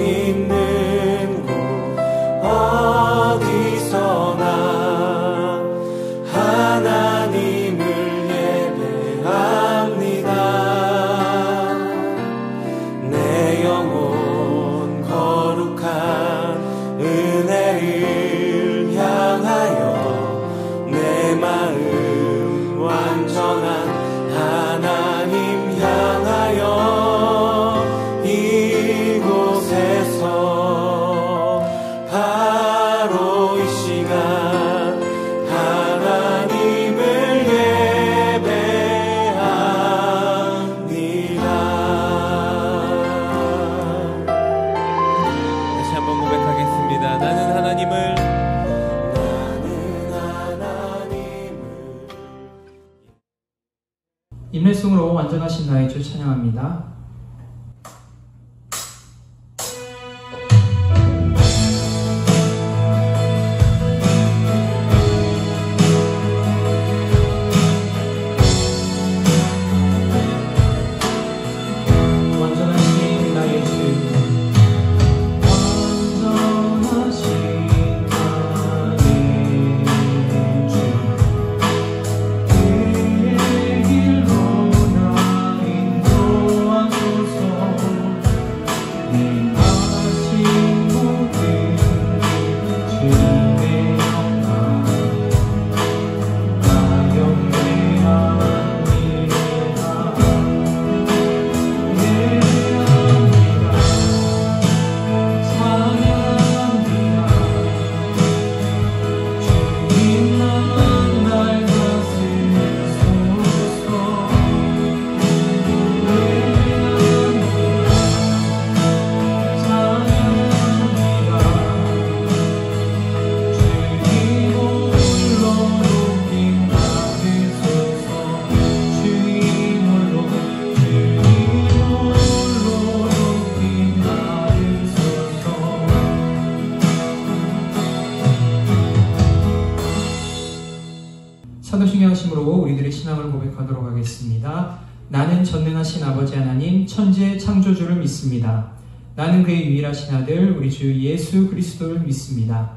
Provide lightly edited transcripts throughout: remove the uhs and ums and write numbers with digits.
있는 곳 어디서나 하나님을 예배합니다. 내 영혼 거룩한 은혜를 향하여 내 마음 완전한 하나님 향하여 이곳에서 바로 이 시간 하나님을 예배합니다. 다시 한번 고백하겠습니다. 나는 하나님을 인내송으로 완전하신 나의 주 찬양합니다. 완전하신 나의 주, 완전하신 나의 주, 그의 길로 나 인도하소서. 내 하신 모든 주님의 영광, 나 영원한 미래가 예배합니다. 찬양합니다. 주님만 날 다스리소서. 사도신경 하심으로 우리들의 신앙을 고백하도록 하겠습니다. 나는 전능하신 아버지 하나님 천지의 창조주를 믿습니다. 나는 그의 유일하신 아들 우리 주 예수 그리스도를 믿습니다.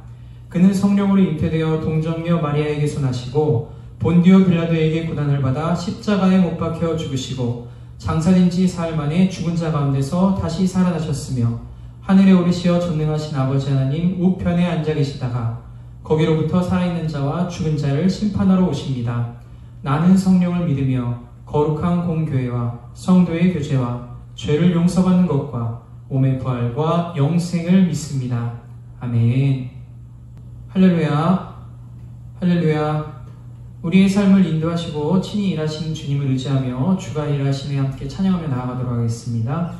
그는 성령으로 잉태되어 동정녀 마리아에게서 나시고 본디오 빌라도에게 고난을 받아 십자가에 못 박혀 죽으시고 장사된 지 사흘 만에 죽은 자 가운데서 다시 살아나셨으며 하늘에 오르시어 전능하신 아버지 하나님 우편에 앉아 계시다가 거기로부터 살아있는 자와 죽은 자를 심판하러 오십니다. 나는 성령을 믿으며 거룩한 공교회와 성도의 교제와 죄를 용서받는 것과 몸의 부활과 영생을 믿습니다. 아멘. 할렐루야, 할렐루야. 우리의 삶을 인도하시고 친히 일하시는 주님을 의지하며 주가 일하시네 함께 찬양하며 나아가도록 하겠습니다.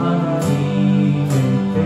하나님의 때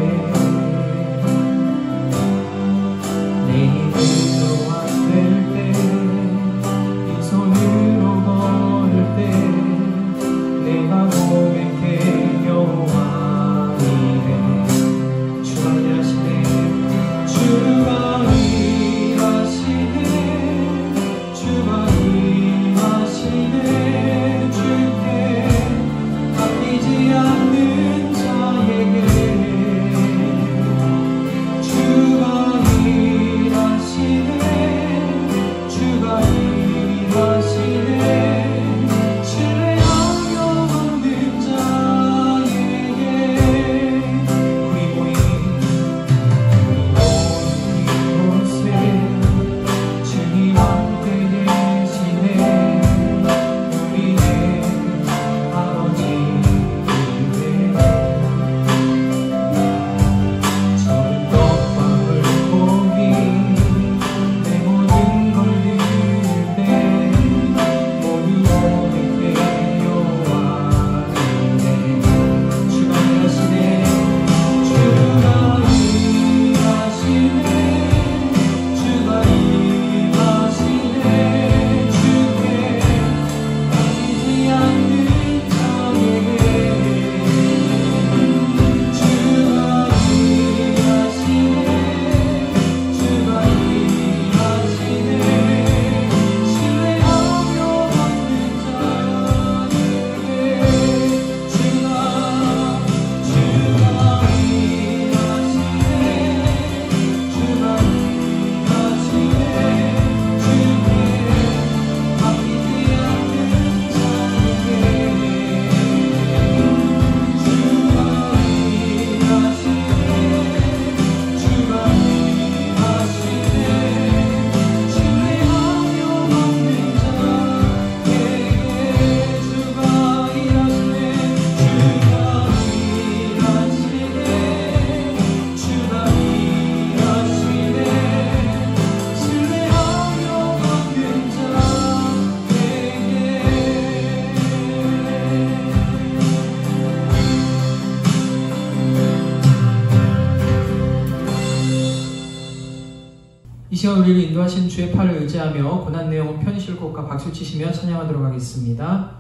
시간 우리를 인도하신 주의 팔을 의지하며 고난 내용은 편히실 곡과 박수 치시며 찬양하도록 하겠습니다.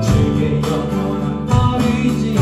주의 영원한 팔 의지해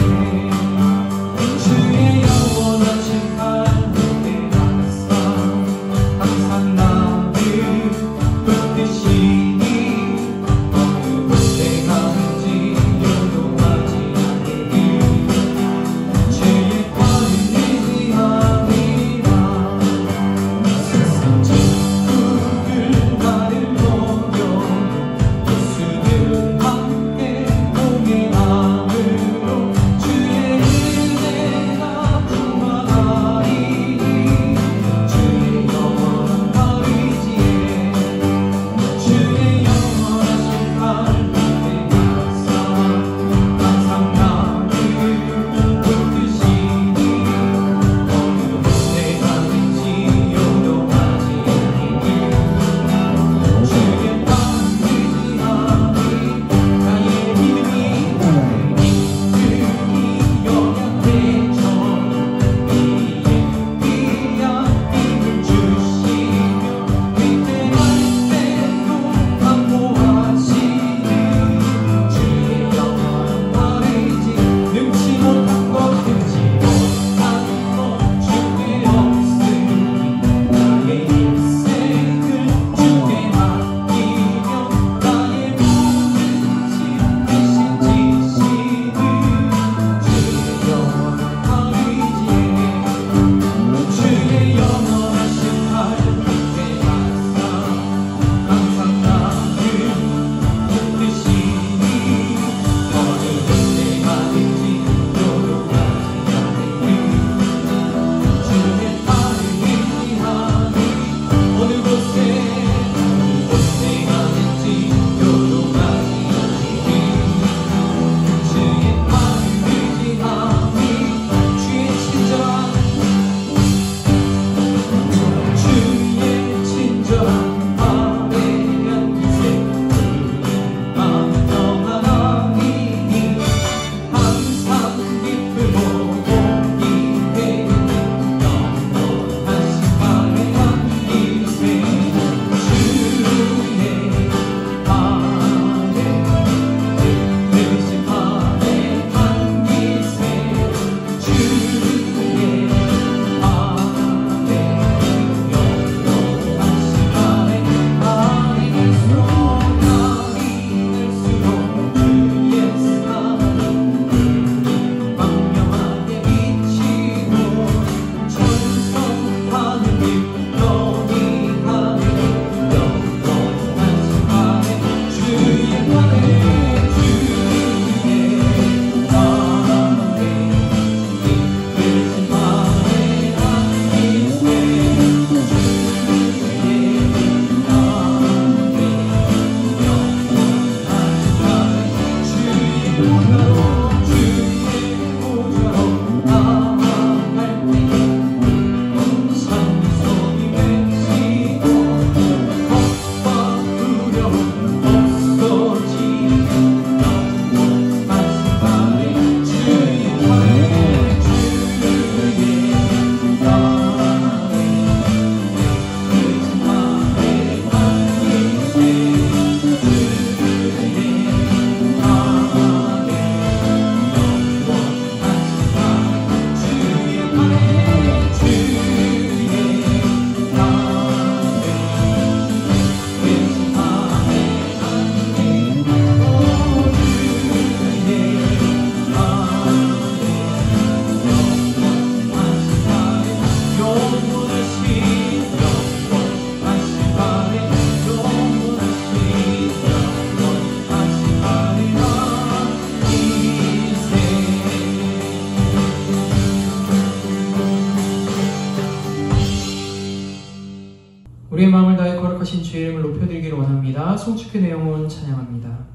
거룩하신 주의 이름을 높여드리기를 원합니다. 송축회 내 영혼 찬양합니다.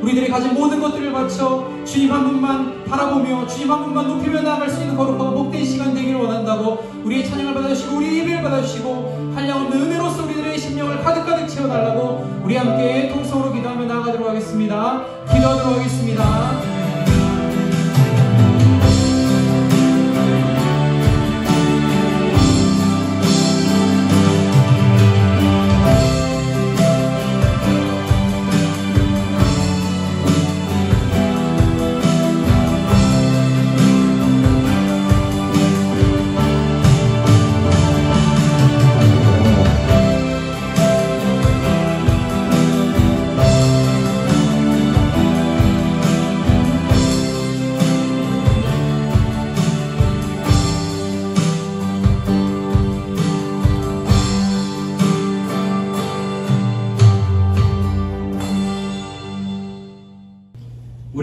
우리들이 가진 모든 것들을 바쳐 주님 한 분만 바라보며 주님 한 분만 높이며 나아갈 수 있는 거룩하고 복된 시간 되기를 원한다고 우리의 찬양을 받아주시고 우리의 예배를 받아주시고 한량없는 은혜로서 우리들의 심령을 가득가득 채워달라고 우리 함께 통성으로 기도하며 나아가도록 하겠습니다. 기도하도록 하겠습니다.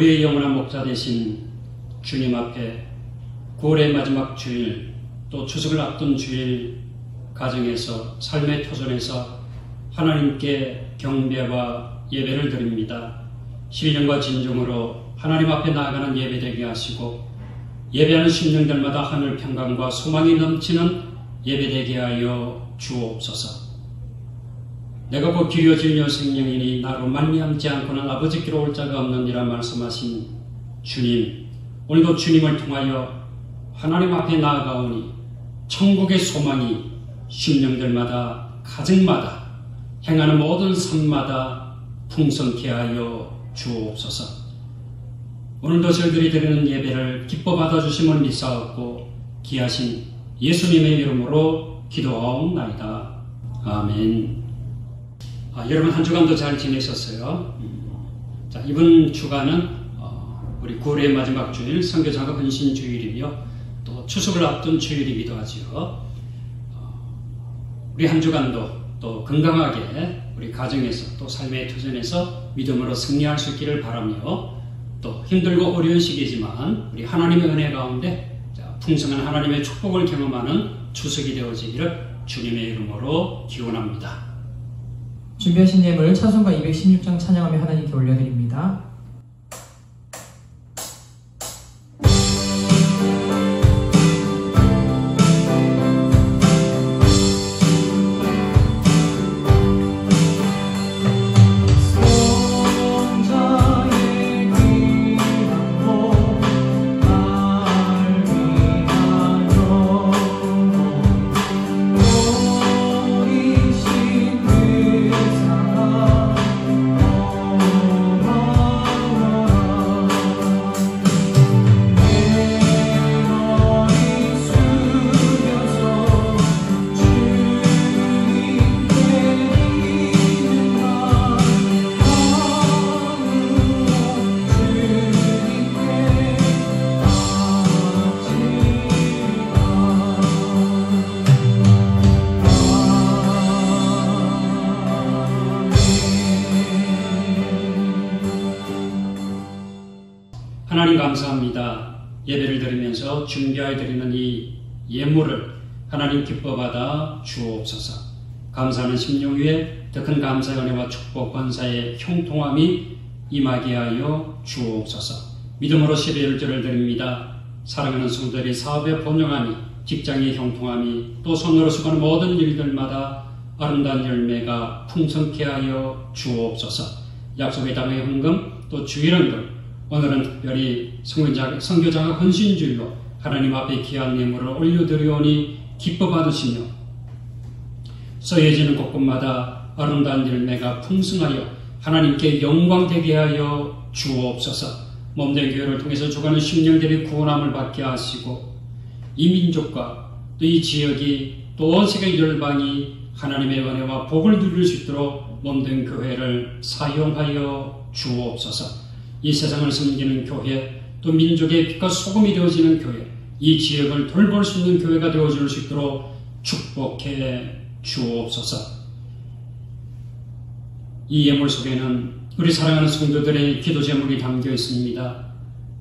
우리의 영원한 목자 되신 주님 앞에 9월의 마지막 주일, 또 추석을 앞둔 주일 가정에서, 삶의 터전에서 하나님께 경배와 예배를 드립니다. 신령과 진정으로 하나님 앞에 나아가는 예배 되게 하시고, 예배하는 심령들마다 하늘 평강과 소망이 넘치는 예배 되게 하여 주옵소서. 내가 곧 길이요 진리요 생명이니 나로 말미암지 않고는 아버지께로 올 자가 없느니라 말씀하신 주님, 오늘도 주님을 통하여 하나님 앞에 나아가오니 천국의 소망이 심령들마다, 가정마다, 행하는 모든 삶마다 풍성케 하여 주옵소서. 오늘도 저희들이 드리는 예배를 기뻐 받아주심을 믿사옵고 귀하신 예수님의 이름으로 기도하옵나이다. 아멘. 여러분 한 주간도 잘 지내셨어요? 자, 이번 주간은 우리 9월의 마지막 주일 선교장학 헌신 주일이며 또 추석을 앞둔 주일이기도 하죠. 우리 한 주간도 또 건강하게 우리 가정에서 또 삶의 터전에서 믿음으로 승리할 수 있기를 바라며, 또 힘들고 어려운 시기지만 우리 하나님의 은혜 가운데 풍성한 하나님의 축복을 경험하는 추석이 되어지기를 주님의 이름으로 기원합니다. 준비하신 예물 찬송가 216장 찬양하며 하나님께 올려드립니다. 하나님 감사합니다. 예배를 드리면서 준비하여 드리는 이 예물을 하나님 기뻐 받아 주옵소서. 감사하는 심령 위에 더 큰 감사의 은혜와 축복, 권사의 형통함이 임하게 하여 주옵소서. 믿음으로 11절을 드립니다. 사랑하는 성도들이 사업의 번영함이, 직장의 형통함이, 또 손으로 수고하는 모든 일들마다 아름다운 열매가 풍성케 하여 주옵소서. 약속의 땅의 헌금, 또 주일헌금, 오늘은 특별히 선교장학 헌신주일로 하나님 앞에 귀한 예물을 올려드리오니 기뻐 받으시며, 써여지는 곳곳마다 아름다운 열매가 풍성하여 하나님께 영광 되게 하여 주옵소서. 몸된 교회를 통해서 죽어가는 심령들이 구원함을 받게 하시고, 이 민족과 또 이 지역이 또 온 세계 열방이 하나님의 은혜와 복을 누릴 수 있도록 몸된 교회를 사용하여 주옵소서. 이 세상을 섬기는 교회, 또 민족의 빛과 소금이 되어지는 교회, 이 지역을 돌볼 수 있는 교회가 되어줄 수 있도록 축복해 주옵소서. 이 예물 속에는 우리 사랑하는 성도들의 기도 제목이 담겨 있습니다.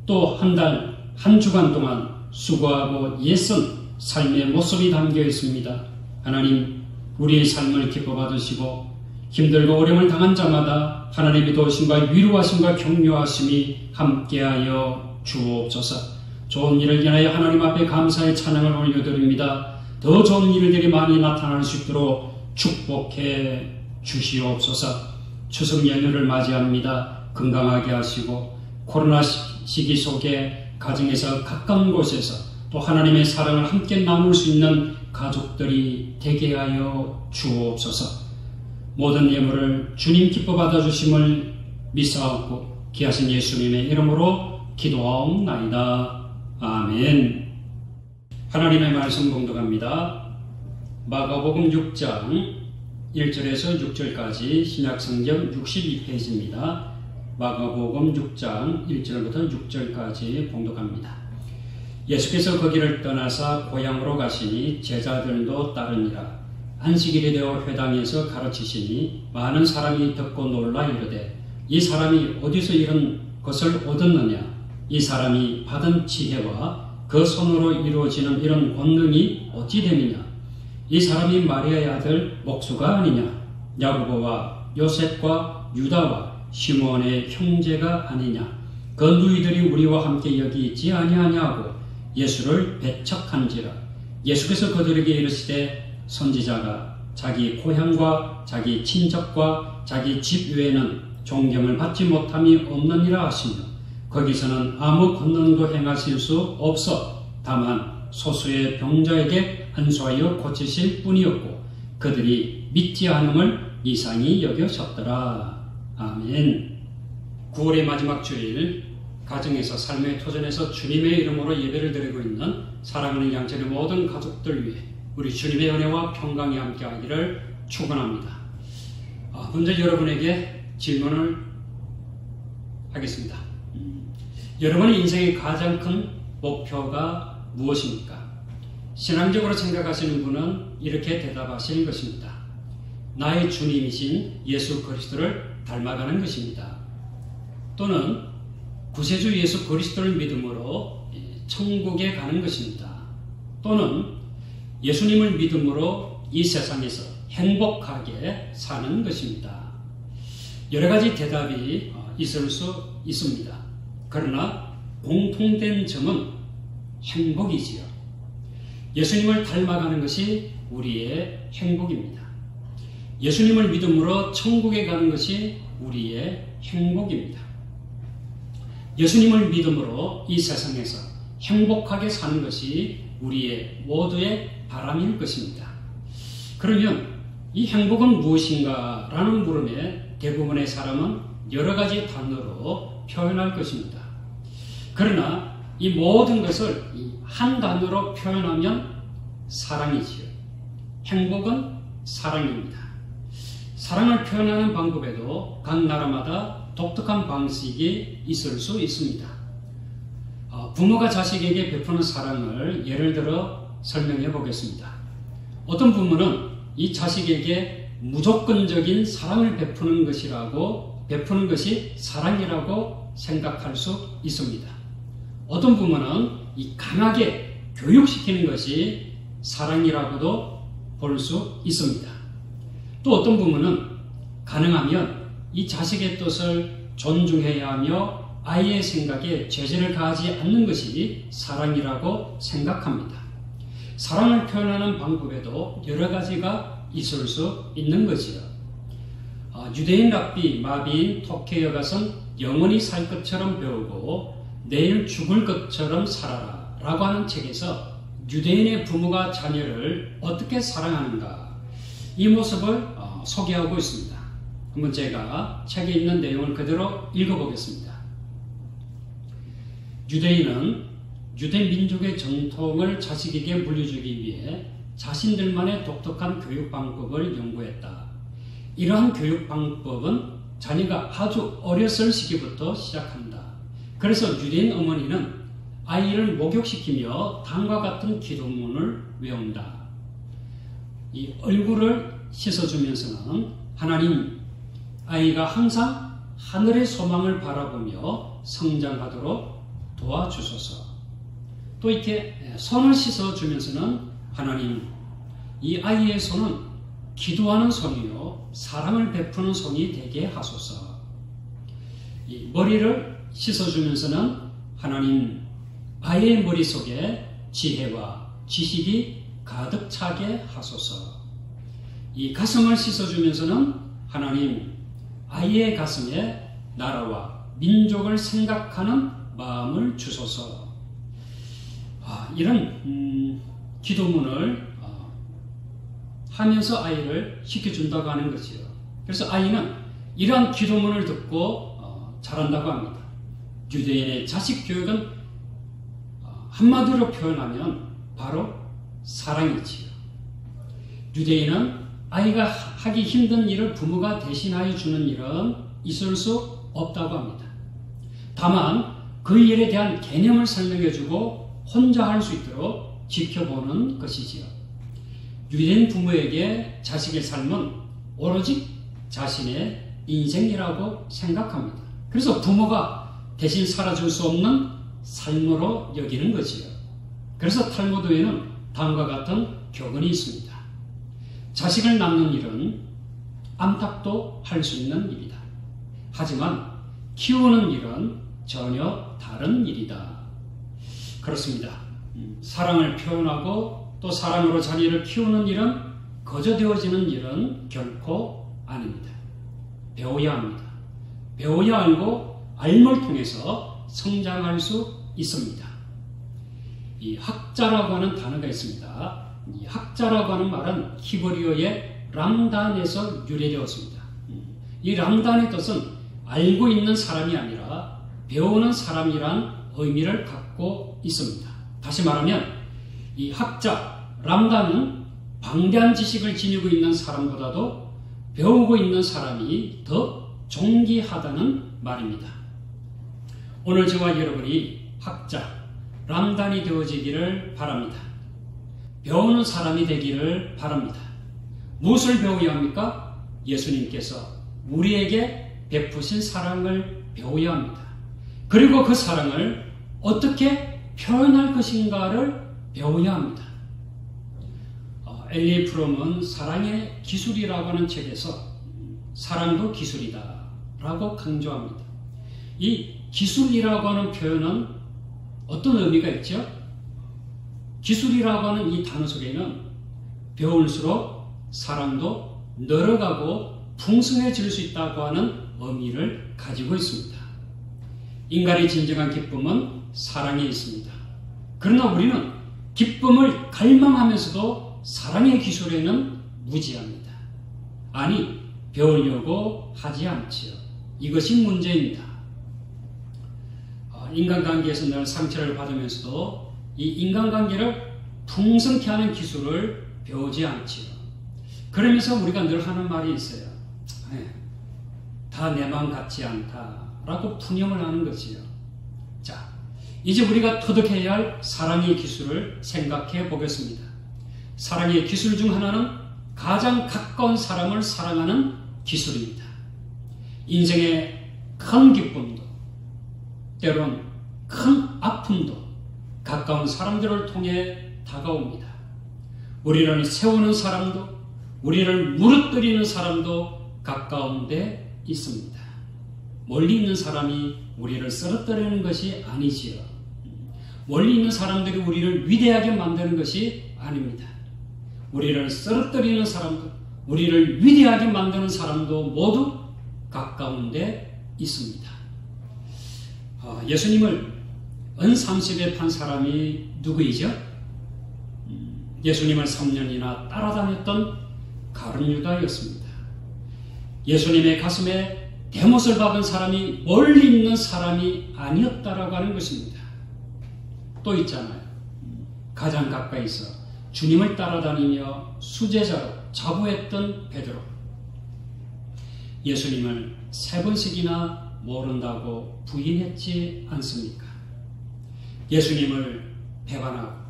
또 한 달, 한 주간 동안 수고하고 애쓴 삶의 모습이 담겨 있습니다. 하나님, 우리의 삶을 기뻐 받으시고 힘들고 어려움을 당한 자마다 하나님의 도우심과 위로하심과 격려하심이 함께하여 주옵소서. 좋은 일을 위하여 하나님 앞에 감사의 찬양을 올려드립니다. 더 좋은 일들이 많이 나타날 수 있도록 축복해 주시옵소서. 추석 연휴를 맞이합니다. 건강하게 하시고 코로나 시기 속에 가정에서 가까운 곳에서 또 하나님의 사랑을 함께 나눌 수 있는 가족들이 되게 하여 주옵소서. 모든 예물을 주님 기뻐 받아주심을 믿사옵고 귀하신 예수님의 이름으로 기도하옵나이다. 아멘. 하나님의 말씀 봉독합니다. 마가복음 6장 1절에서 6절까지 신약성경 62페이지입니다. 마가복음 6장 1절부터 6절까지 봉독합니다. 예수께서 거기를 떠나사 고향으로 가시니 제자들도 따르니라. 안식일이 되어 회당에서 가르치시니 많은 사람이 듣고 놀라 이르되 이 사람이 어디서 이런 그것을 얻었느냐? 이 사람이 받은 지혜와 그 손으로 이루어지는 이런 권능이 어찌 됨이냐? 이 사람이 마리아의 아들 목수가 아니냐? 야고보와 요셉과 유다와 시몬의 형제가 아니냐? 그 누이들이 우리와 함께 여기 있지 아니하냐고 예수를 배척한지라. 예수께서 그들에게 이르시되 선지자가 자기 고향과 자기 친척과 자기 집 외에는 존경을 받지 못함이 없느니라 하시며 거기서는 아무 권능도 행하실 수 없어 다만 소수의 병자에게 안수하여 고치실 뿐이었고 그들이 믿지 않음을 이상히 여겨셨더라. 아멘. 9월의 마지막 주일 가정에서 삶의 토전에서 주님의 이름으로 예배를 드리고 있는 사랑하는 양천의 모든 가족들 위해 우리 주님의 은혜와 평강이 함께하기를 축원합니다. 먼저 여러분에게 질문을 하겠습니다. 여러분의 인생의 가장 큰 목표가 무엇입니까? 신앙적으로 생각하시는 분은 이렇게 대답하시는 것입니다. 나의 주님이신 예수 그리스도를 닮아가는 것입니다. 또는 구세주 예수 그리스도를 믿음으로 천국에 가는 것입니다. 또는 예수님을 믿음으로 이 세상에서 행복하게 사는 것입니다. 여러 가지 대답이 있을 수 있습니다. 그러나 공통된 점은 행복이지요. 예수님을 닮아가는 것이 우리의 행복입니다. 예수님을 믿음으로 천국에 가는 것이 우리의 행복입니다. 예수님을 믿음으로 이 세상에서 행복하게 사는 것이 우리의 모두의 바람일 것입니다. 그러면 이 행복은 무엇인가? 라는 물음에 대부분의 사람은 여러 가지 단어로 표현할 것입니다. 그러나 이 모든 것을 한 단어로 표현하면 사랑이지요. 행복은 사랑입니다. 사랑을 표현하는 방법에도 각 나라마다 독특한 방식이 있을 수 있습니다. 부모가 자식에게 베푸는 사랑을 예를 들어 설명해 보겠습니다. 어떤 부모는 이 자식에게 무조건적인 사랑을 베푸는 것이 사랑이라고 생각할 수 있습니다. 어떤 부모는 이 강하게 교육시키는 것이 사랑이라고도 볼 수 있습니다. 또 어떤 부모는 가능하면 이 자식의 뜻을 존중해야 하며 아이의 생각에 제재를 가하지 않는 것이 사랑이라고 생각합니다. 사랑을 표현하는 방법에도 여러 가지가 있을 수 있는 거지요. 유대인 랍비 마비인 토케 여갓은 영원히 살 것처럼 배우고 내일 죽을 것처럼 살아라 라고 하는 책에서 유대인의 부모가 자녀를 어떻게 사랑하는가 이 모습을 소개하고 있습니다. 한번 제가 책에 있는 내용을 그대로 읽어보겠습니다. 유대인은 유대 민족의 전통을 자식에게 물려주기 위해 자신들만의 독특한 교육 방법을 연구했다. 이러한 교육 방법은 자녀가 아주 어렸을 시기부터 시작한다. 그래서 유대인 어머니는 아이를 목욕시키며 다음과 같은 기도문을 외운다. 이 얼굴을 씻어주면서는 하나님, 아이가 항상 하늘의 소망을 바라보며 성장하도록 도와주소서. 또 이렇게 손을 씻어주면서는 하나님, 이 아이의 손은 기도하는 손이요 사랑을 베푸는 손이 되게 하소서. 이 머리를 씻어주면서는 하나님, 아이의 머릿속에 지혜와 지식이 가득 차게 하소서. 이 가슴을 씻어주면서는 하나님, 아이의 가슴에 나라와 민족을 생각하는 마음을 주소서. 이런 기도문을 하면서 아이를 시켜준다고 하는 거지요. 그래서 아이는 이러한 기도문을 듣고 자란다고 합니다. 유대인의 자식 교육은 한마디로 표현하면 바로 사랑이지요. 유대인은 아이가 하기 힘든 일을 부모가 대신하여 주는 일은 있을 수 없다고 합니다. 다만 그 일에 대한 개념을 설명해주고 혼자 할 수 있도록 지켜보는 것이지요. 유대인 부모에게 자식의 삶은 오로지 자신의 인생이라고 생각합니다. 그래서 부모가 대신 살아줄 수 없는 삶으로 여기는 거지요. 그래서 탈무드에는 다음과 같은 교훈이 있습니다. 자식을 낳는 일은 암탉도 할 수 있는 일이다. 하지만 키우는 일은 전혀 다른 일이다. 그렇습니다. 사랑을 표현하고 또 사랑으로 자녀를 키우는 일은 거저 되어지는 일은 결코 아닙니다. 배워야 합니다. 배워야 알고 알물 통해서 성장할 수 있습니다. 이 학자라고 하는 단어가 있습니다. 이 학자라고 하는 말은 히브리어의 람단에서 유래되었습니다. 이 람단의 뜻은 알고 있는 사람이 아니라 배우는 사람이란 의미를 갖고 있습니다. 다시 말하면 이 학자, 람단은 방대한 지식을 지니고 있는 사람보다도 배우고 있는 사람이 더 존귀하다는 말입니다. 오늘 저와 여러분이 학자, 람단이 되어지기를 바랍니다. 배우는 사람이 되기를 바랍니다. 무엇을 배워야 합니까? 예수님께서 우리에게 베푸신 사랑을 배워야 합니다. 그리고 그 사랑을 어떻게 표현할 것인가를 배워야 합니다. 엘리 프롬은 사랑의 기술이라고 하는 책에서 사랑도 기술이다 라고 강조합니다. 이 기술이라고 하는 표현은 어떤 의미가 있죠? 기술이라고 하는 이 단어 속에는 배울수록 사랑도 늘어가고 풍성해질 수 있다고 하는 의미를 가지고 있습니다. 인간의 진정한 기쁨은 사랑에 있습니다. 그러나 우리는 기쁨을 갈망하면서도 사랑의 기술에는 무지합니다. 아니, 배우려고 하지 않지요. 이것이 문제입니다. 인간관계에서 늘 상처를 받으면서도 이 인간관계를 풍성케 하는 기술을 배우지 않지요. 그러면서 우리가 늘 하는 말이 있어요. 다 내 마음 같지 않다라고 푸념을 하는 것이요. 자, 이제 우리가 터득해야 할 사랑의 기술을 생각해 보겠습니다. 사랑의 기술 중 하나는 가장 가까운 사람을 사랑하는 기술입니다. 인생의 큰 기쁨도 때론 큰 아픔도 가까운 사람들을 통해 다가옵니다. 우리를 세우는 사람도 우리를 무너뜨리는 사람도 가까운 데 있습니다. 멀리 있는 사람이 우리를 쓰러뜨리는 것이 아니지요. 멀리 있는 사람들이 우리를 위대하게 만드는 것이 아닙니다. 우리를 쓰러뜨리는 사람도 우리를 위대하게 만드는 사람도 모두 가까운 데 있습니다. 예수님을 은30에 판 사람이 누구이죠? 예수님을 3년이나 따라다녔던 가룟 유다였습니다. 예수님의 가슴에 대못을 박은 사람이 멀리 있는 사람이 아니었다라고 하는 것입니다. 또 있잖아요. 가장 가까이서 주님을 따라다니며 수제자로 자부했던 베드로. 예수님을 3번씩이나 모른다고 부인했지 않습니까? 예수님을 배반하고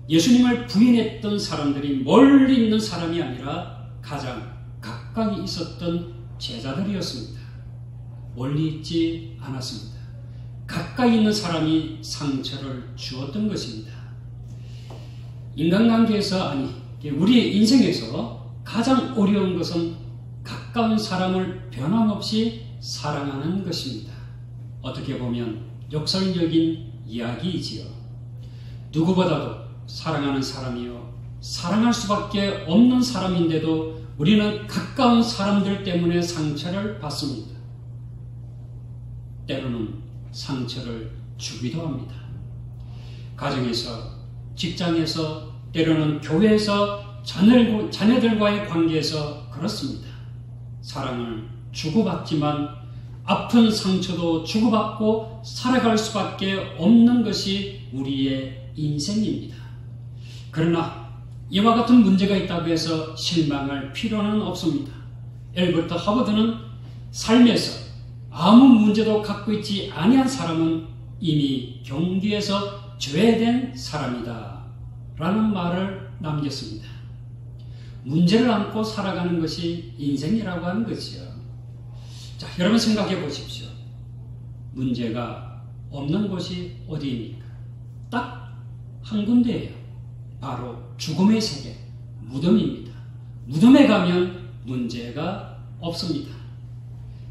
예수님을 부인했던 사람들이 멀리 있는 사람이 아니라 가장 가까이 있었던 제자들이었습니다. 멀리 있지 않았습니다. 가까이 있는 사람이 상처를 주었던 것입니다. 인간관계에서 아니 우리의 인생에서 가장 어려운 것은 가까운 사람을 변함없이 사랑하는 것입니다. 어떻게 보면 역설적인 이야기이지요. 누구보다도 사랑하는 사람이요 사랑할 수밖에 없는 사람인데도 우리는 가까운 사람들 때문에 상처를 받습니다. 때로는 상처를 주기도 합니다. 가정에서, 직장에서, 때로는 교회에서, 자녀들과의 관계에서 그렇습니다. 사랑을 주고받지만 아픈 상처도 주고받고 살아갈 수밖에 없는 것이 우리의 인생입니다. 그러나 이와 같은 문제가 있다고 해서 실망할 필요는 없습니다. 엘버트 하버드는 삶에서 아무 문제도 갖고 있지 아니한 사람은 이미 경기에서 죄된 사람이다 라는 말을 남겼습니다. 문제를 안고 살아가는 것이 인생이라고 하는 것이요. 자, 여러분 생각해 보십시오. 문제가 없는 곳이 어디입니까? 딱 한 군데예요. 바로 죽음의 세계, 무덤입니다. 무덤에 가면 문제가 없습니다.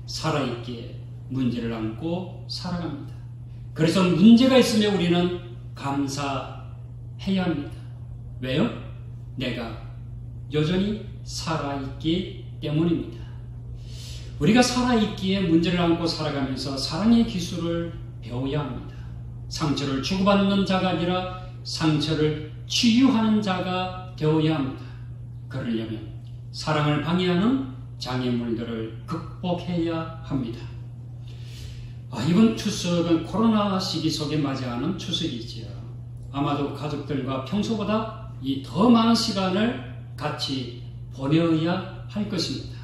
살아있기에 문제를 안고 살아갑니다. 그래서 문제가 있으면 우리는 감사해야 합니다. 왜요? 내가 여전히 살아있기 때문입니다. 우리가 살아있기에 문제를 안고 살아가면서 사랑의 기술을 배워야 합니다. 상처를 주고받는 자가 아니라 상처를 치유하는 자가 되어야 합니다. 그러려면 사랑을 방해하는 장애물들을 극복해야 합니다. 이번 추석은 코로나 시기 속에 맞이하는 추석이지요. 아마도 가족들과 평소보다 더 많은 시간을 같이 보내어야 할 것입니다.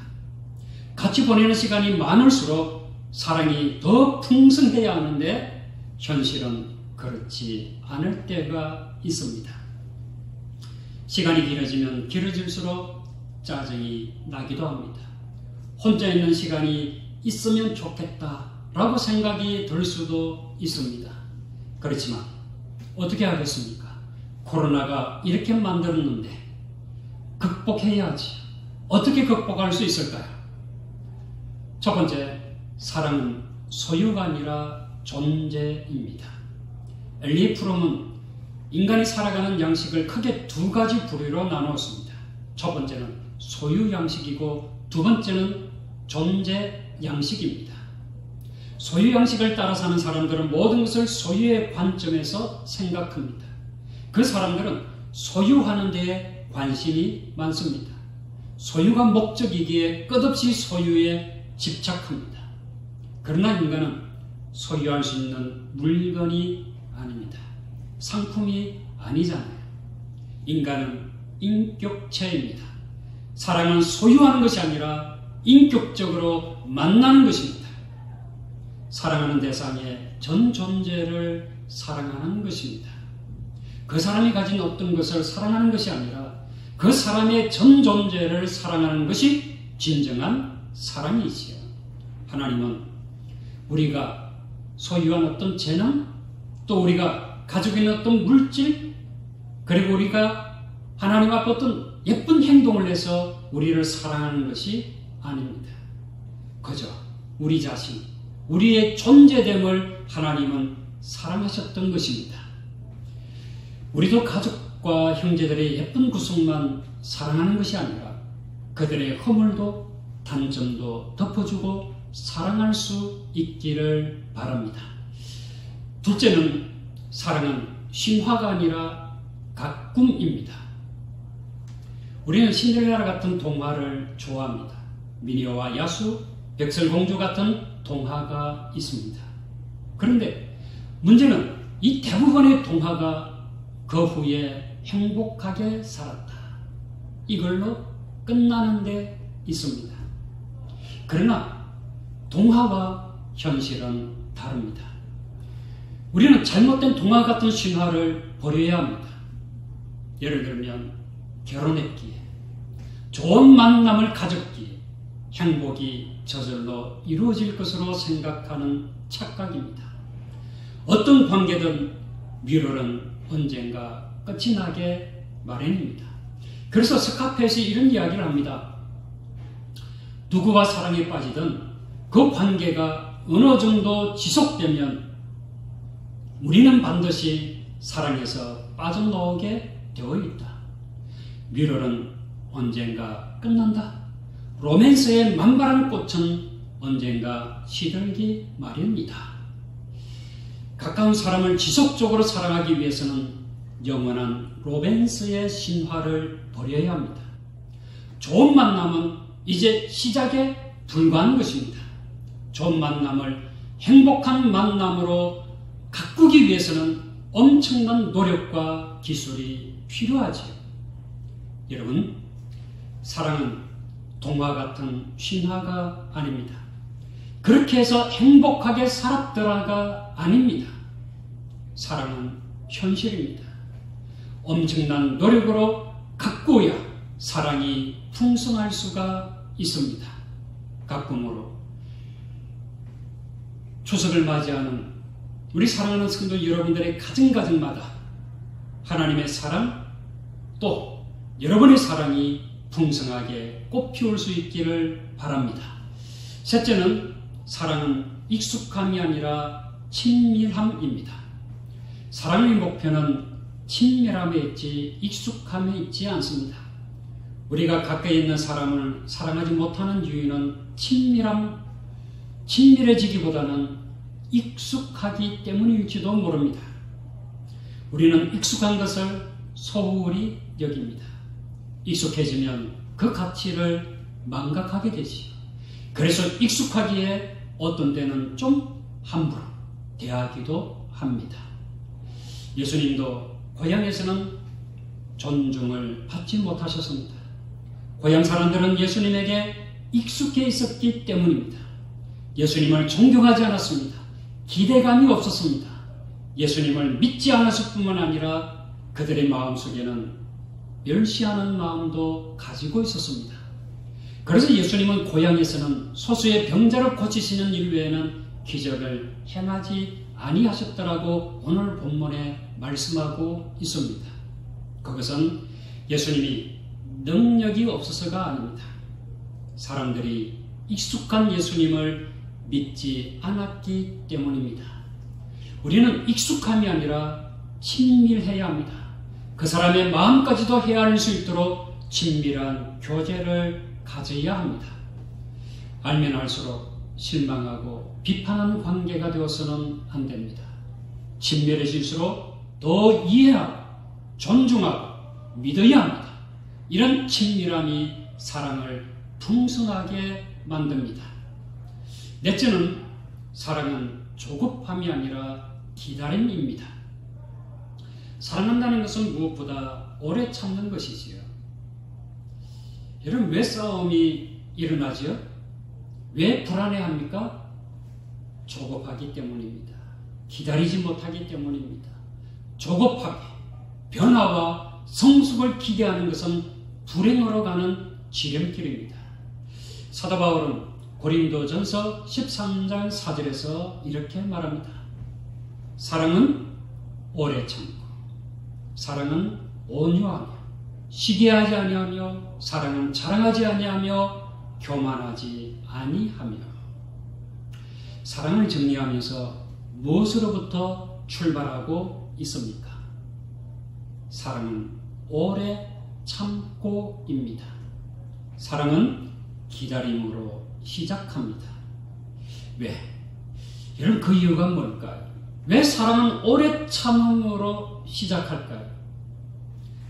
같이 보내는 시간이 많을수록 사랑이 더 풍성해야 하는데 현실은 그렇지 않을 때가 있습니다. 시간이 길어지면 길어질수록 짜증이 나기도 합니다. 혼자 있는 시간이 있으면 좋겠다라고 생각이 들 수도 있습니다. 그렇지만 어떻게 하겠습니까? 코로나가 이렇게 만들었는데 극복해야지. 어떻게 극복할 수 있을까요? 첫 번째, 사랑은 소유가 아니라 존재입니다. 엘리 프롬은 인간이 살아가는 양식을 크게 두 가지 부류로 나누었습니다. 첫 번째는 소유 양식이고 두 번째는 존재 양식입니다. 소유 양식을 따라 사는 사람들은 모든 것을 소유의 관점에서 생각합니다. 그 사람들은 소유하는 데에 관심이 많습니다. 소유가 목적이기에 끝없이 소유에 집착합니다. 그러나 인간은 소유할 수 있는 물건이 아닙니다. 상품이 아니잖아요. 인간은 인격체입니다. 사랑은 소유하는 것이 아니라 인격적으로 만나는 것입니다. 사랑하는 대상의 전 존재를 사랑하는 것입니다. 그 사람이 가진 어떤 것을 사랑하는 것이 아니라 그 사람의 전 존재를 사랑하는 것이 진정한 사랑이지요. 하나님은 우리가 소유한 어떤 재능, 또 우리가 가지고 있는 어떤 물질, 그리고 우리가 하나님 앞에 어떤 예쁜 행동을 해서 우리를 사랑하는 것이 아닙니다. 그저 우리 자신, 우리의 존재됨을 하나님은 사랑하셨던 것입니다. 우리도 가족과 형제들의 예쁜 구성만 사랑하는 것이 아니라 그들의 허물도 단점도 덮어주고 사랑할 수 있기를 바랍니다. 둘째는 사랑은 신화가 아니라 가꿈입니다. 우리는 신데렐라 같은 동화를 좋아합니다. 미녀와 야수, 백설공주 같은 동화가 있습니다. 그런데 문제는 이 대부분의 동화가 그 후에 행복하게 살았다. 이걸로 끝나는 데 있습니다. 그러나 동화와 현실은 다릅니다. 우리는 잘못된 동화 같은 신화를 버려야 합니다. 예를 들면 결혼했기에, 좋은 만남을 가졌기에 행복이 저절로 이루어질 것으로 생각하는 착각입니다. 어떤 관계든 미룰은 언젠가 끝이 나게 마련입니다. 그래서 스카페스이 이런 이야기를 합니다. 누구와 사랑에 빠지든 그 관계가 어느 정도 지속되면 우리는 반드시 사랑에서 빠져나오게 되어 있다. 미룰은 언젠가 끝난다. 로맨스의 만발한 꽃은 언젠가 시들기 마련이다. 가까운 사람을 지속적으로 사랑하기 위해서는 영원한 로맨스의 신화를 버려야 합니다. 좋은 만남은 이제 시작에 불과한 것입니다. 좋은 만남을 행복한 만남으로 가꾸기 위해서는 엄청난 노력과 기술이 필요하지요. 여러분, 사랑은 동화 같은 신화가 아닙니다. 그렇게 해서 행복하게 살았더라가 아닙니다. 사랑은 현실입니다. 엄청난 노력으로 가꾸어야 사랑이 풍성할 수가 있습니다. 가끔으로 추석을 맞이하는 우리 사랑하는 성도 여러분들의 가정마다 하나님의 사랑 또 여러분의 사랑이 풍성하게 꽃피울 수 있기를 바랍니다. 셋째는 사랑은 익숙함이 아니라 친밀함입니다. 사랑의 목표는 친밀함에 있지 익숙함에 있지 않습니다. 우리가 가까이 있는 사람을 사랑하지 못하는 이유는 친밀해지기보다는 익숙하기 때문일지도 모릅니다. 우리는 익숙한 것을 소홀히 여깁니다. 익숙해지면 그 가치를 망각하게 되지요. 그래서 익숙하기에 어떤 때는 좀 함부로 대하기도 합니다. 예수님도 고향에서는 존중을 받지 못하셨습니다. 고향 사람들은 예수님에게 익숙해 있었기 때문입니다. 예수님을 존경하지 않았습니다. 기대감이 없었습니다. 예수님을 믿지 않았을 뿐만 아니라 그들의 마음속에는 멸시하는 마음도 가지고 있었습니다. 그래서 예수님은 고향에서는 소수의 병자를 고치시는 일 외에는 기적을 행하지 아니하셨더라고 오늘 본문에 말씀하고 있습니다. 그것은 예수님이 능력이 없어서가 아닙니다. 사람들이 익숙한 예수님을 믿지 않았기 때문입니다. 우리는 익숙함이 아니라 친밀해야 합니다. 그 사람의 마음까지도 헤아릴 수 있도록 친밀한 교제를 가져야 합니다. 알면 알수록 실망하고 비판하는 관계가 되어서는 안 됩니다. 친밀해질수록 더 이해하고 존중하고 믿어야 합니다. 이런 친밀함이 사랑을 풍성하게 만듭니다. 넷째는 사랑은 조급함이 아니라 기다림입니다. 사랑한다는 것은 무엇보다 오래 참는 것이지요. 여러분, 왜 싸움이 일어나지요? 왜 불안해합니까? 조급하기 때문입니다. 기다리지 못하기 때문입니다. 조급하게 변화와 성숙을 기대하는 것은 불행으로 가는 지름길입니다. 사도 바울은 고린도전서 13장 4절에서 이렇게 말합니다. 사랑은 오래 참고 사랑은 온유하며 시기하지 아니하며 사랑은 자랑하지 아니하며 교만하지 아니하며. 사랑을 정리하면서 무엇으로부터 출발하고 있습니까? 사랑은 오래 참고입니다. 사랑은 기다림으로 시작합니다. 왜? 여러분, 그 이유가 뭘까요? 왜 사랑은 오래 참음으로 시작할까요?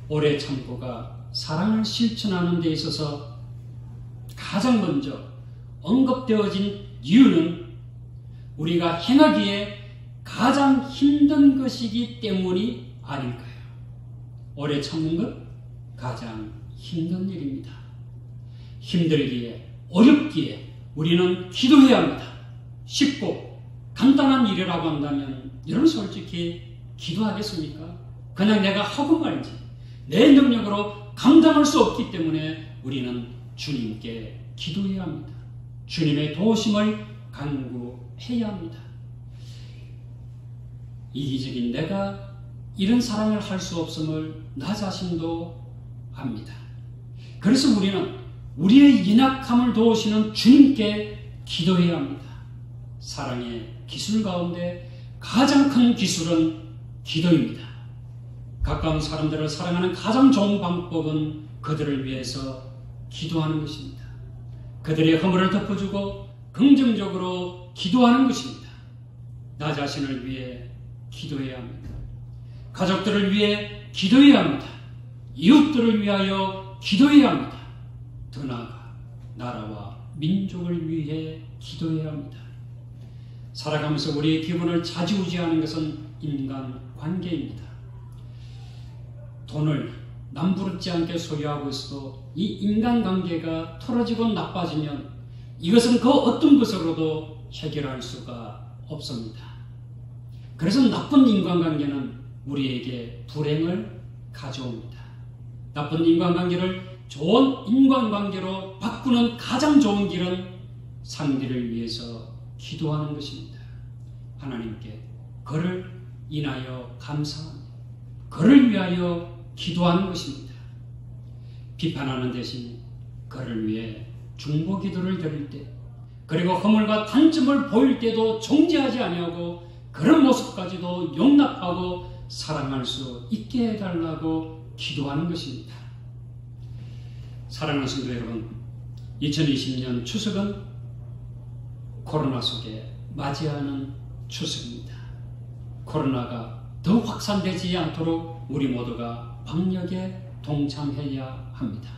오래 참고가 사랑을 실천하는 데 있어서 가장 먼저 언급되어진 이유는 우리가 행하기에 가장 힘든 것이기 때문이 아닐까요? 오래 참는 것 가장 힘든 일입니다. 힘들기에 어렵기에 우리는 기도해야 합니다. 쉽고 간단한 일이라고 한다면 여러분 솔직히 기도하겠습니까? 그냥 내가 하고 말지. 내 능력으로 감당할 수 없기 때문에 우리는 주님께 기도해야 합니다. 주님의 도우심을 간구해야 합니다. 이기적인 내가 이런 사랑을 할 수 없음을 나 자신도 압니다. 그래서 우리는 우리의 연약함을 도우시는 주님께 기도해야 합니다. 사랑의 기술 가운데 가장 큰 기술은 기도입니다. 가까운 사람들을 사랑하는 가장 좋은 방법은 그들을 위해서 기도하는 것입니다. 그들의 허물을 덮어주고 긍정적으로 기도하는 것입니다. 나 자신을 위해 기도해야 합니다. 가족들을 위해 기도해야 합니다. 이웃들을 위하여 기도해야 합니다. 더 나아가 나라와 민족을 위해 기도해야 합니다. 살아가면서 우리의 기분을 좌지우지하는 것은 인간관계입니다. 돈을 남부럽지 않게 소유하고 있어도 이 인간관계가 틀어지고 나빠지면 이것은 그 어떤 것으로도 해결할 수가 없습니다. 그래서 나쁜 인간관계는 우리에게 불행을 가져옵니다. 나쁜 인간관계를 좋은 인간관계로 바꾸는 가장 좋은 길은 상대를 위해서 기도하는 것입니다. 하나님께 그를 인하여 감사하며 그를 위하여 기도하는 것입니다. 비판하는 대신 그를 위해 중보 기도를 드릴 때, 그리고 허물과 단점을 보일 때도 정죄하지 아니하고 그런 모습까지도 용납하고 사랑할 수 있게 해달라고 기도하는 것입니다. 사랑하는 성도 여러분, 2020년 추석은 코로나 속에 맞이하는 추석입니다. 코로나가 더 확산되지 않도록 우리 모두가 방역에 동참해야 합니다.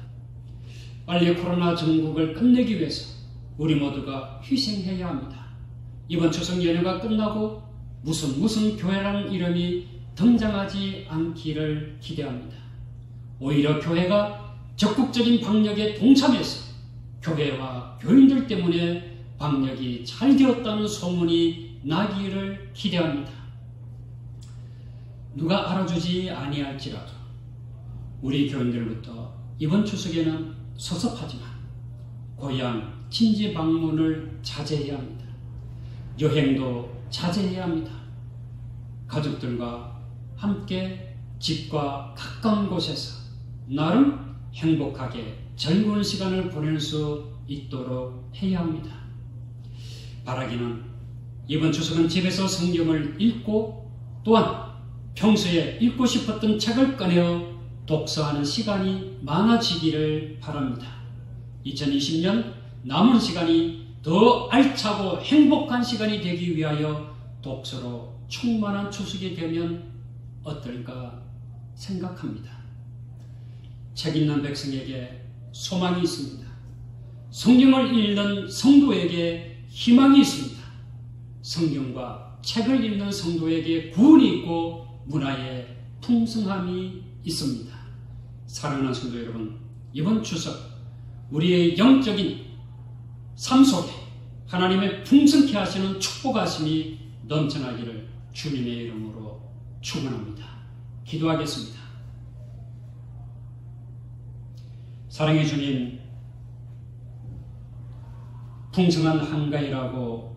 빨리 코로나 전국을 끝내기 위해서 우리 모두가 희생해야 합니다. 이번 추석 연휴가 끝나고 무슨 교회라는 이름이 등장하지 않기를 기대합니다. 오히려 교회가 적극적인 방역에 동참해서 교회와 교인들 때문에 방역이 잘 되었다는 소문이 나기를 기대합니다. 누가 알아주지 아니할지라도 우리 교인들부터 이번 추석에는 섭섭하지만 고향 친지 방문을 자제해야 합니다. 여행도 자제해야 합니다. 가족들과 함께 집과 가까운 곳에서 나름 행복하게 즐거운 시간을 보낼 수 있도록 해야 합니다. 바라기는 이번 추석은 집에서 성경을 읽고 또한 평소에 읽고 싶었던 책을 꺼내어 독서하는 시간이 많아지기를 바랍니다. 2020년 남은 시간이 더 알차고 행복한 시간이 되기 위하여 독서로 충만한 추석이 되면 어떨까 생각합니다. 책 읽는 백성에게 소망이 있습니다. 성경을 읽는 성도에게 희망이 있습니다. 성경과 책을 읽는 성도에게 구원이 있고 문화의 풍성함이 있습니다. 사랑하는 성도 여러분, 이번 추석 우리의 영적인 삶 속에 하나님의 풍성케 하시는 축복하심이 넘쳐나기를 주님의 이름으로 축원합니다. 기도하겠습니다. 사랑의 주님, 풍성한 한가위라고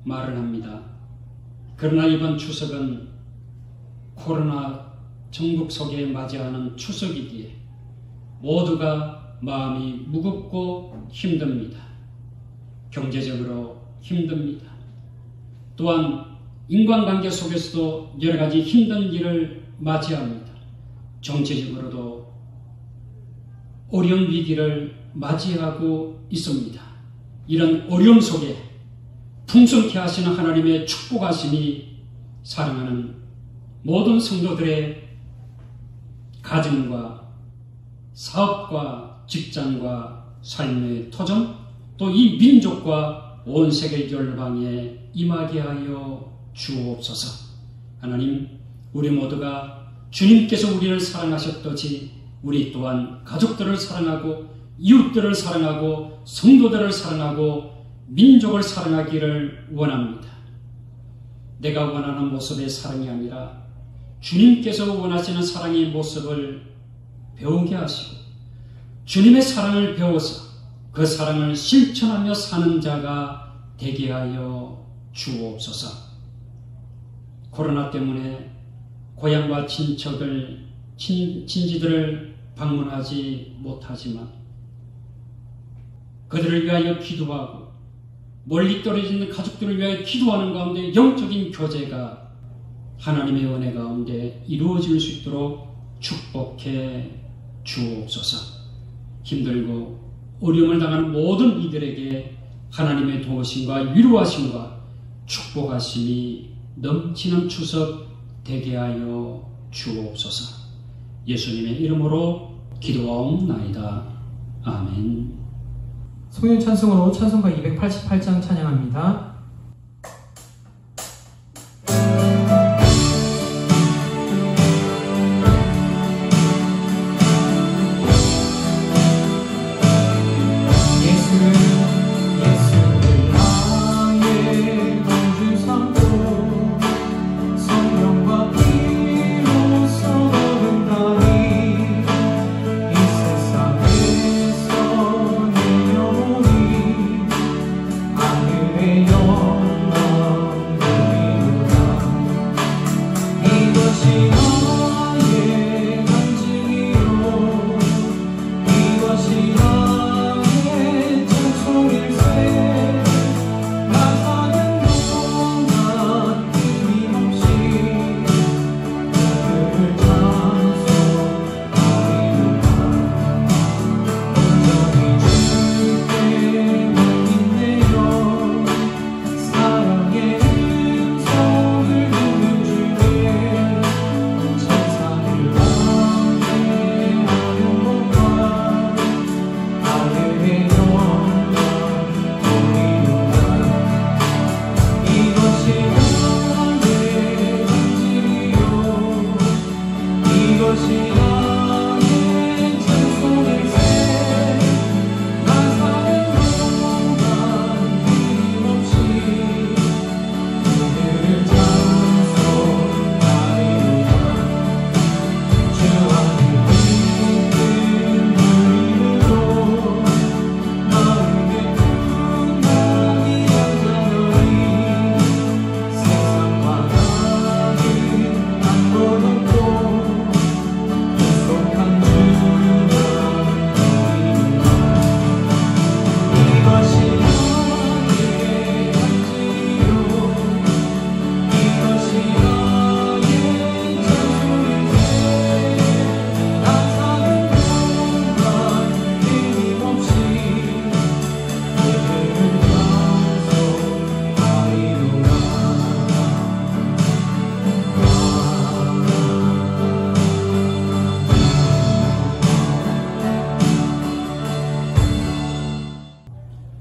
말을 합니다. 그러나 이번 추석은 코로나 전국 속에 맞이하는 추석이기에 모두가 마음이 무겁고 힘듭니다. 경제적으로 힘듭니다. 또한 인간관계 속에서도 여러 가지 힘든 일을 맞이합니다. 정치적으로도 어려운 위기를 맞이하고 있습니다. 이런 어려움 속에 풍성케 하시는 하나님의 축복하심이 사랑하는 모든 성도들의 가정과 사업과 직장과 삶의 터전, 또 이 민족과 온 세계 열방에 임하게 하여 주옵소서. 하나님, 우리 모두가 주님께서 우리를 사랑하셨듯이 우리 또한 가족들을 사랑하고 이웃들을 사랑하고 성도들을 사랑하고 민족을 사랑하기를 원합니다. 내가 원하는 모습의 사랑이 아니라 주님께서 원하시는 사랑의 모습을 배우게 하시고 주님의 사랑을 배워서 그 사랑을 실천하며 사는 자가 되게 하여 주옵소서. 코로나 때문에 고향과 친지들을 방문하지 못하지만 그들을 위하여 기도하고 멀리 떨어진 가족들을 위하여 기도하는 가운데 영적인 교제가 하나님의 은혜 가운데 이루어질 수 있도록 축복해 주옵소서. 힘들고 어려움을 당하는 모든 이들에게 하나님의 도우심과 위로하심과 축복하심이 넘치는 추석 되게 하여 주옵소서. 예수님의 이름으로 기도하옵나이다. 아멘. 송영 찬송으로 찬송가 288장 찬양합니다. 내 영혼이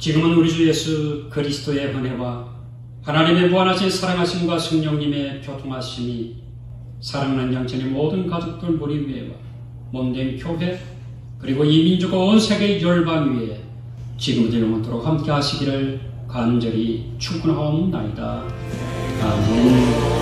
지금은 우리 주 예수 그리스도의 은혜와 하나님의 무한하신 사랑하심과 성령님의 교통하심이 사랑하는 양천의 모든 가족들 무리 위에와 몸된 교회 그리고 이 민족과 온 세계 열방 위에 지금부터 영원토록 함께 하시기를 간절히 축원하옵나이다. 아멘.